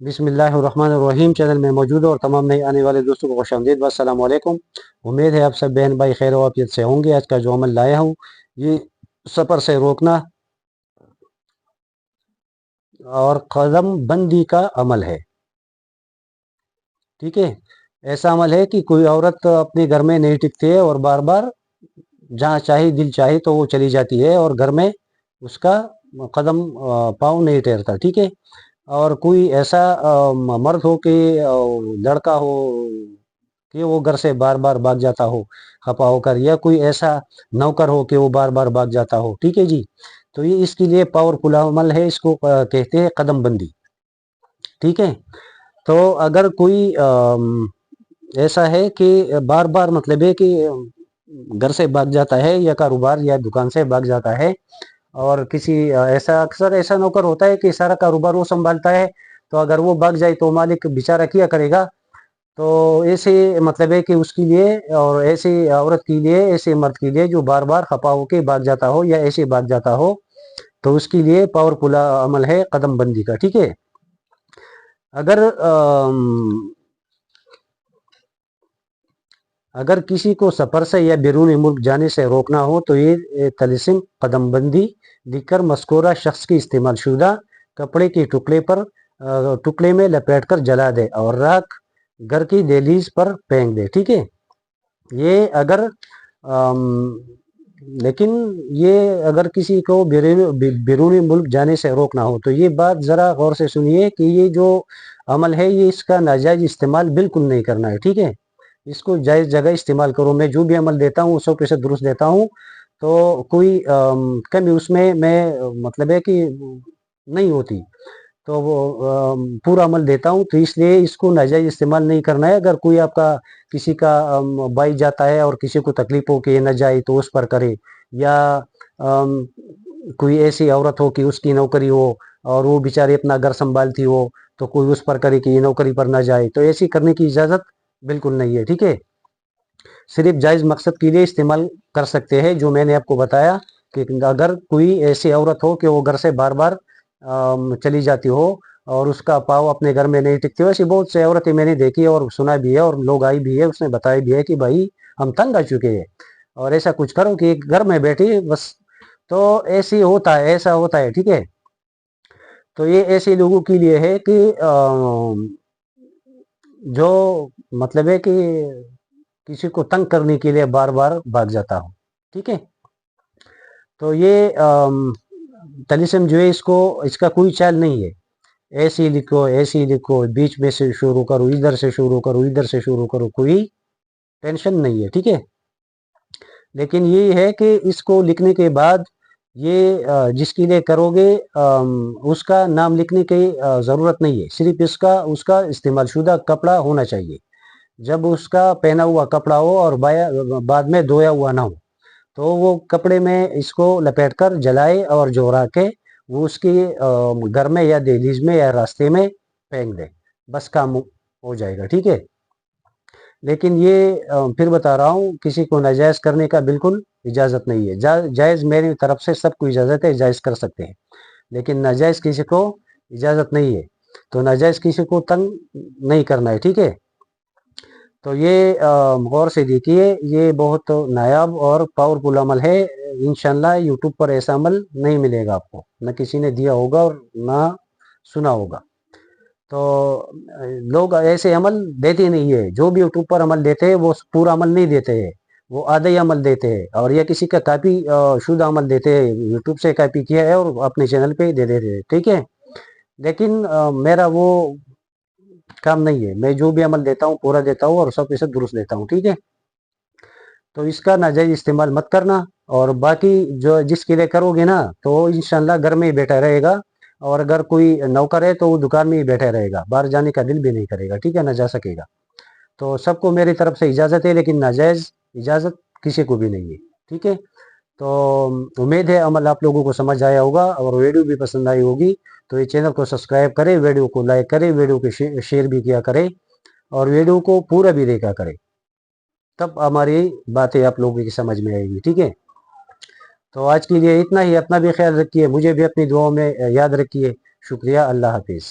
बिस्मिल्लाहिर्रहमानिर्रहीम। चैनल में मौजूद और तमाम नए आने वाले दोस्तों को खुशामदीद। अस्सलाम वालेकुम। उम्मीद है आप सब बहन भाई खैर वाफियत से होंगे। आज का जो अमल लाया हूँ ये सफ़र से रोकना और कदम बंदी का अमल है। ठीक है, ऐसा अमल है कि कोई औरत अपने घर में नहीं टिकती है और बार बार जहाँ चाहे दिल चाहे तो वो चली जाती है और घर में उसका कदम पाँव नहीं ठहरता। ठीक है, और कोई ऐसा मर्द हो कि लड़का हो कि वो घर से बार बार भाग जाता हो खपा होकर, या कोई ऐसा नौकर हो कि वो बार बार भाग जाता हो। ठीक है जी, तो ये इसके लिए पावरफुल अमल है, इसको कहते हैं कदम बंदी। ठीक है, तो अगर कोई ऐसा है कि बार बार मतलब है कि घर से भाग जाता है या कारोबार या दुकान से भाग जाता है, और किसी ऐसा अक्सर ऐसा नौकर होता है कि सारा कारोबार वो संभालता है, तो अगर वो भाग जाए तो मालिक बेचारा क्या करेगा। तो ऐसे मतलब है कि उसके लिए और ऐसी औरत के लिए, ऐसे मर्द के लिए जो बार बार खपा होके भाग जाता हो या ऐसे भाग जाता हो, तो उसके लिए पावरफुल अमल है कदम बंदी का। ठीक है, अगर अगर किसी को सफ़र से या बैरून मुल्क जाने से रोकना हो तो ये तलिस्म कदम बंदी दिखकर मस्कोरा शख्स की इस्तेमाल शुदा कपड़े के टुकड़े में लपेट कर जला दे और राख घर की दहलीज पर फेंक दे। ठीक है, ये अगर लेकिन ये अगर किसी को बैरूनी मुल्क जाने से रोकना हो तो ये बात ज़रा गौर से सुनिए कि ये जो अमल है ये इसका नाजायज़ इस्तेमाल बिल्कुल नहीं करना है। ठीक है, इसको जायज़ जगह इस्तेमाल करो। मैं जो भी अमल देता हूँ 100% दुरुस्त देता हूँ, तो कोई कमी उसमें मैं मतलब है कि नहीं होती, तो वो पूरा अमल देता हूँ। तो इसलिए इसको नाजायज़ इस्तेमाल नहीं करना है। अगर कोई आपका किसी का भाई जाता है और किसी को तकलीफ हो कि ये न जाए तो उस पर करे, या कोई ऐसी औरत हो कि उसकी नौकरी हो और वो बेचारी अपना घर संभालती हो, तो कोई उस पर करे कि ये नौकरी पर ना जाए, तो ऐसी करने की इजाज़त बिल्कुल नहीं है। ठीक है, सिर्फ जायज़ मकसद के लिए इस्तेमाल कर सकते हैं, जो मैंने आपको बताया कि अगर कोई ऐसी औरत हो कि वो घर से बार बार चली जाती हो और उसका पाँव अपने घर में नहीं टिकती हो। ऐसी बहुत सी औरतें मैंने देखी है और सुना भी है, और लोग आई भी है, उसने बताया भी है कि भाई हम तंग आ चुके हैं और ऐसा कुछ करो कि घर में बैठी बस। तो ऐसी होता है, ऐसा होता है। ठीक है, तो ये ऐसे लोगों के लिए है कि जो मतलब है कि किसी को तंग करने के लिए बार बार भाग जाता हूँ। ठीक है, तो ये तलिस्म जो है इसको, इसका कोई चाल नहीं है। ऐसे ही लिखो, बीच में से शुरू करो, इधर से शुरू करो, इधर से शुरू करो, कोई टेंशन नहीं है। ठीक है, लेकिन ये है कि इसको लिखने के बाद ये जिसके लिए करोगे उसका नाम लिखने की ज़रूरत नहीं है। सिर्फ इसका उसका इस्तेमाल शुदा कपड़ा होना चाहिए। जब उसका पहना हुआ कपड़ा हो और बाद में धोया हुआ ना हो, तो वो कपड़े में इसको लपेट कर जलाए और जोरा के वो उसके घर में या दहलीज में या रास्ते में फेंक दे, बस काम हो जाएगा। ठीक है, लेकिन ये फिर बता रहा हूँ, किसी को नाजायज़ करने का बिल्कुल इजाज़त नहीं है। जायज़ मेरी तरफ से सबको इजाज़त है, जायज़ कर सकते हैं, लेकिन नाजायज़ किसी को इजाज़त नहीं है। तो नाजायज़ किसी को तंग नहीं करना है। ठीक है, तो ये गौर से देखिए, ये बहुत नायाब और पावरफुल अमल है। इंशाल्लाह यूट्यूब पर ऐसा अमल नहीं मिलेगा आपको, न किसी ने दिया होगा और ना सुना होगा। तो लोग ऐसे अमल देते नहीं है। जो भी यूट्यूब पर अमल देते हैं वो पूरा अमल नहीं देते हैं, वो आधे ही अमल देते हैं, और या किसी का कापी शुद्ध अमल देते हैं, यूट्यूब से कापी किया है और अपने चैनल पे दे देते हैं। ठीक है, लेकिन मेरा वो काम नहीं है। मैं जो भी अमल देता हूँ पूरा देता हूँ और 100% दुरुस्त देता हूँ। ठीक है, तो इसका नाजायज इस्तेमाल मत करना। और बाकी जो जिसके लिए करोगे ना, तो इंशाल्लाह घर में ही बैठा रहेगा, और अगर कोई नौकर है तो वो दुकान में ही बैठा रहेगा, बाहर जाने का दिल भी नहीं करेगा। ठीक है, ना जा सकेगा। तो सबको मेरी तरफ से इजाज़त है, लेकिन नाजायज़ इजाज़त किसी को भी नहीं है। ठीक है, तो उम्मीद है अमल आप लोगों को समझ आया होगा और वीडियो भी पसंद आई होगी। तो ये चैनल को सब्सक्राइब करें, वीडियो को लाइक करें, वीडियो को शेयर भी किया करें, और वीडियो को पूरा भी देखा करें, तब हमारी बातें आप लोगों की समझ में आएगी। ठीक है, तो आज के लिए इतना ही। अपना भी ख्याल रखिए, मुझे भी अपनी दुआओं में याद रखिए। शुक्रिया, अल्लाह हाफिज़।